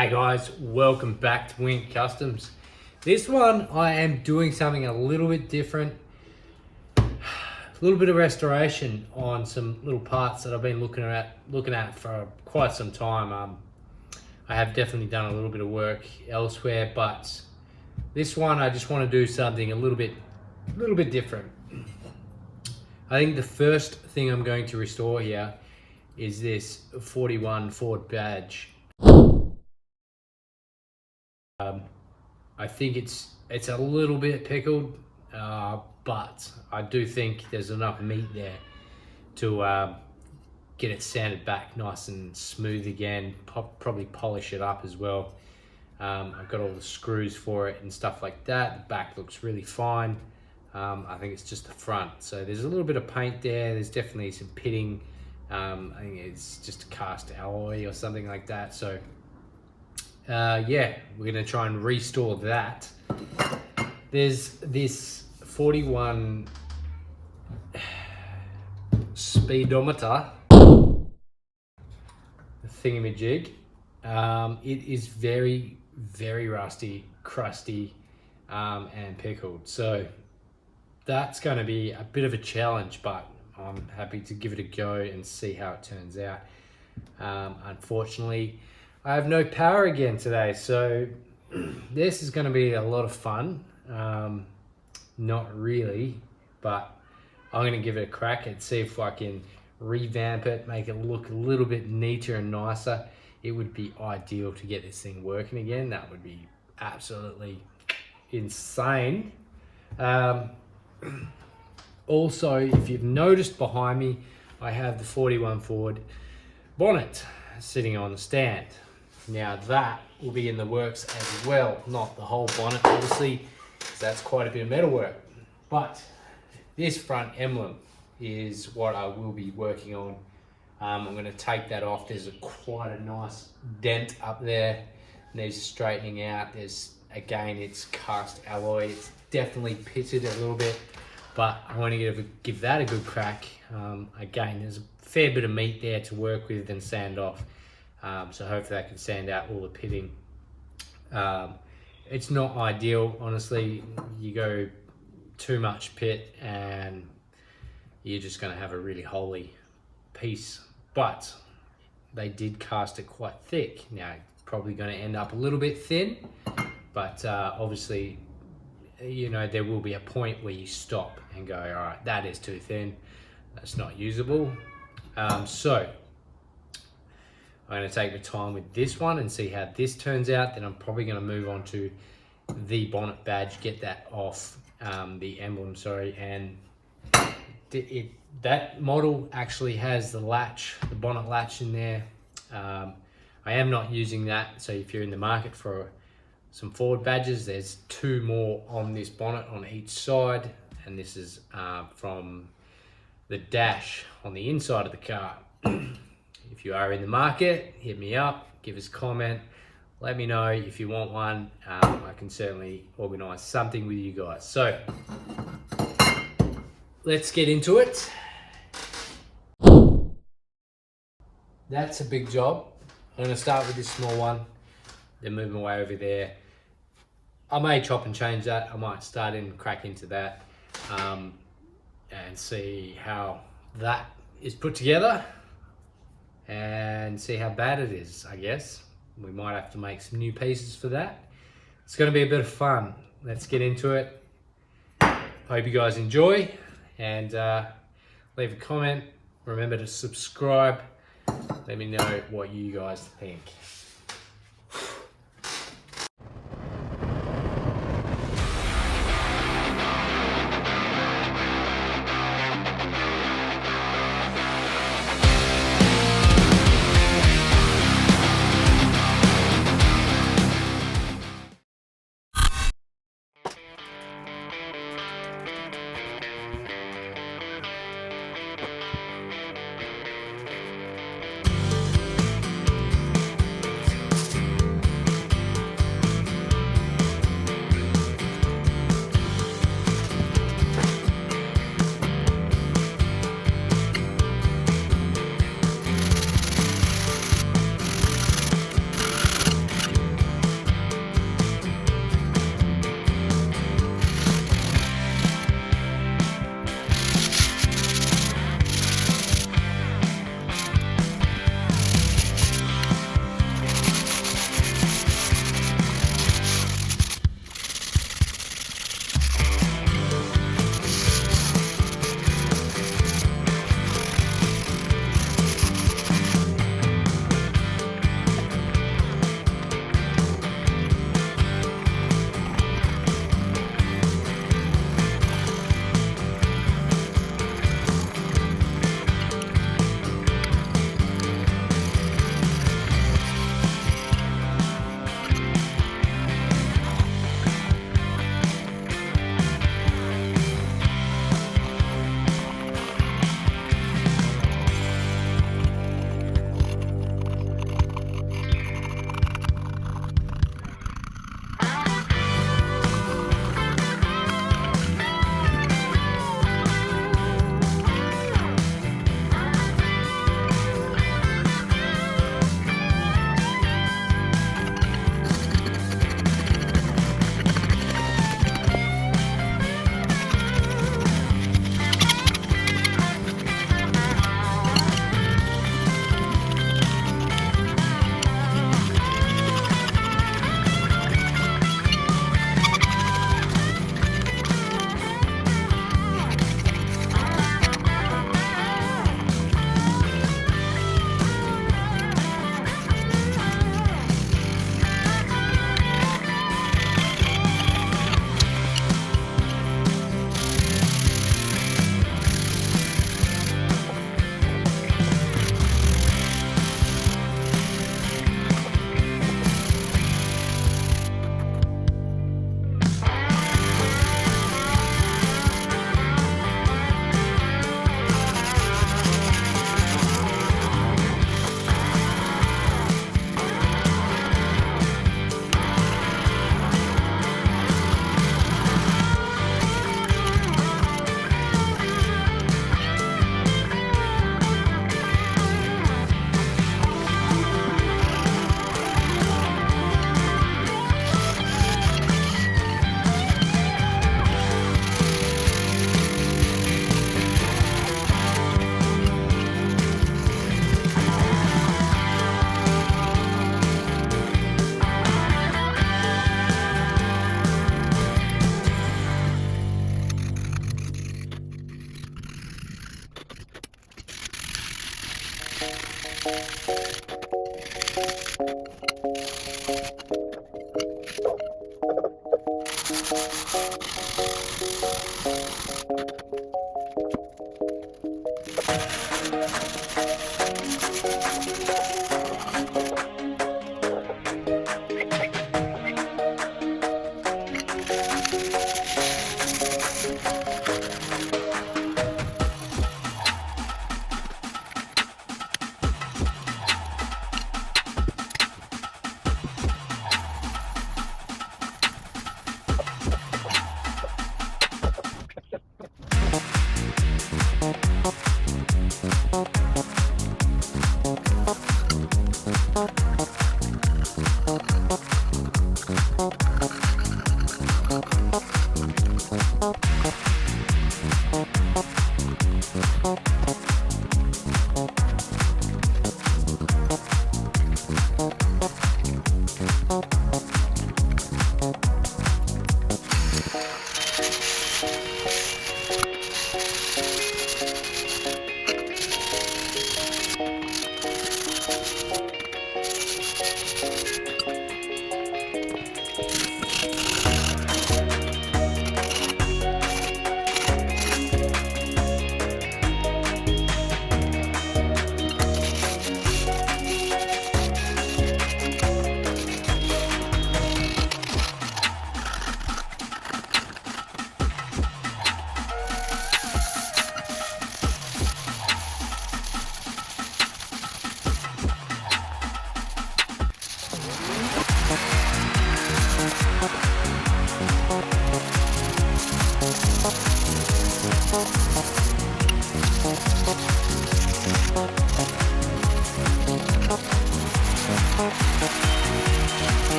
Hey guys, welcome back to Wing Customs. This one I am doing something a little bit different. A little bit of restoration on some little parts that I've been looking at for quite some time. I have definitely done a little bit of work elsewhere, but this one I just want to do something a little bit different. I think the first thing I'm going to restore here is this 41 Ford badge. I think it's a little bit pickled, but I do think there's enough meat there to get it sanded back nice and smooth again, probably polish it up as well. I've got all the screws for it and stuff like that. The back looks really fine. I think it's just the front. So there's a little bit of paint there. There's definitely some pitting. I think it's just a cast alloy or something like that. So yeah, we're gonna try and restore that. There's this 41 speedometer thingamajig. It is very, very rusty, crusty, and pickled. So that's going to be a bit of a challenge, but I'm happy to give it a go and see how it turns out. Unfortunately, I have no power again today, so this is going to be a lot of fun. Not really, but I'm going to give it a crack and see if I can revamp it, make it look a little bit neater and nicer. It would be ideal to get this thing working again. That would be absolutely insane. Also, if you've noticed behind me, I have the 41 Ford bonnet sitting on the stand. Now that will be in the works as well, not the whole bonnet obviously, because that's quite a bit of metal work. But this front emblem is what I will be working on. I'm going to take that off. There's quite a nice dent up there, needs straightening out. There's, again, it's cast alloy. It's definitely pitted a little bit, but I want to give that a good crack. Again, there's a fair bit of meat there to work with and sand off. So hopefully I can sand out all the pitting. It's not ideal, honestly. You go too much pit and you're just going to have a really holy piece. But they did cast it quite thick. Now, it's probably going to end up a little bit thin, but obviously, you know, there will be a point where you stop and go, all right, that is too thin. That's not usable. So I'm going to take my time with this one and see how this turns out. Then I'm probably going to move on to the bonnet badge, get that off, the emblem, sorry, and that model actually has the latch, the bonnet latch in there. I am not using that, so if you're in the market for some Ford badges, there's two more on this bonnet on each side, and this is from the dash on the inside of the car. If you are in the market, hit me up, give us a comment, let me know if you want one. I can certainly organise something with you guys. So let's get into it. That's a big job. I'm going to start with this small one, then move my way over there. I may chop and change that. I might start and crack into that and see how that is put together and see how bad it is, I guess. We might have to make some new pieces for that. It's going to be a bit of fun. Let's get into it. Hope you guys enjoy, and leave a comment. Remember to subscribe. Let me know what you guys think.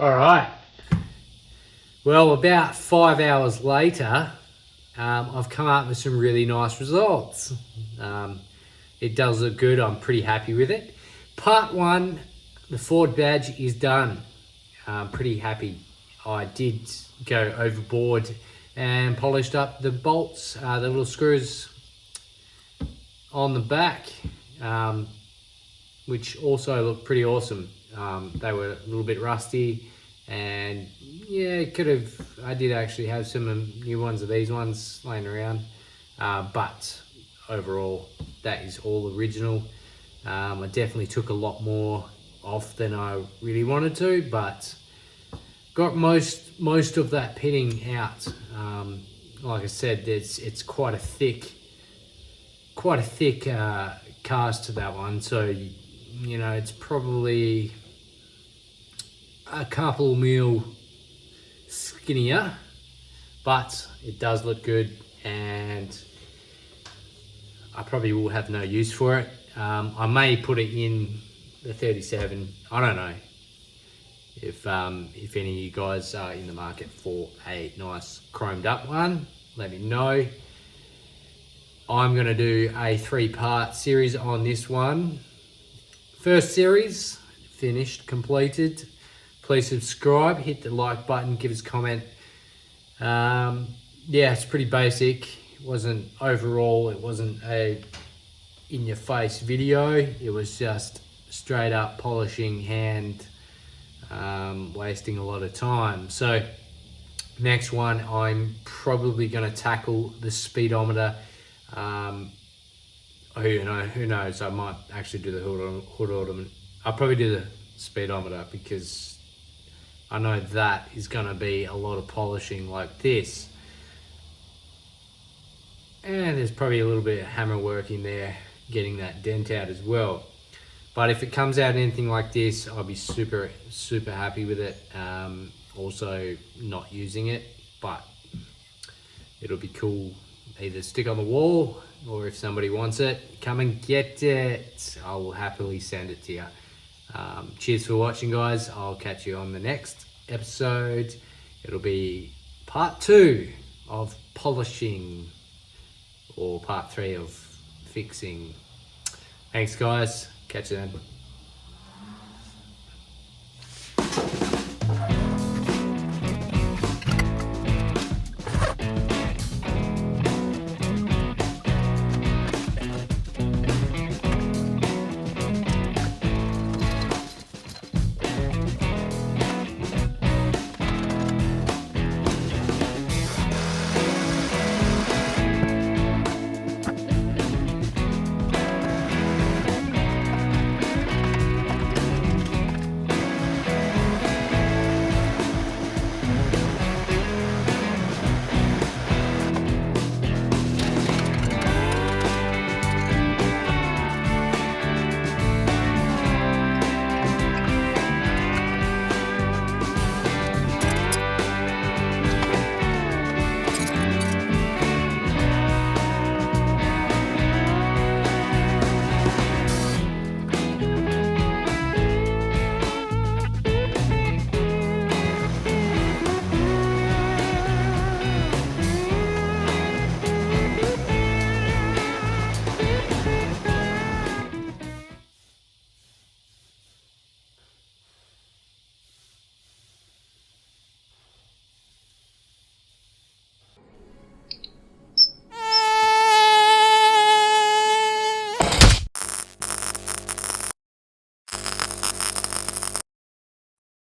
All right. Well, about 5 hours later, I've come up with some really nice results. It does look good. I'm pretty happy with it. Part 1, the Ford badge is done. I'm pretty happy. I did go overboard and polished up the bolts, the little screws on the back, which also looked pretty awesome. They were a little bit rusty, and yeah, I did actually have some new ones of these ones laying around, but overall that is all original. I definitely took a lot more off than I really wanted to, but got most of that pitting out. Like I said, it's quite a thick cast to that one, so you know it's probably a couple mil skinnier, but it does look good, and I probably will have no use for it. I may put it in the 37. I don't know if any of you guys are in the market for a nice chromed up one. Let me know. I'm going to do a 3-part series on this one. First series, finished, completed. Please subscribe, hit the like button, give us a comment. Yeah, it's pretty basic. It wasn't a in-your-face video. It was just straight up polishing hand, wasting a lot of time. So next one, I'm probably going to tackle the speedometer. Who knows? I might actually do the hood ornament. I'll probably do the speedometer because I know that is going to be a lot of polishing like this. And there's probably a little bit of hammer work in there, getting that dent out as well. But if it comes out anything like this, I'll be super happy with it. Also not using it, but it'll be cool. Either stick on the wall, or if somebody wants it, come and get it. I will happily send it to you. Cheers for watching, guys. I'll catch you on the next episode. It'll be part 2 of polishing, or part 3 of fixing. Thanks, guys. Catch you then.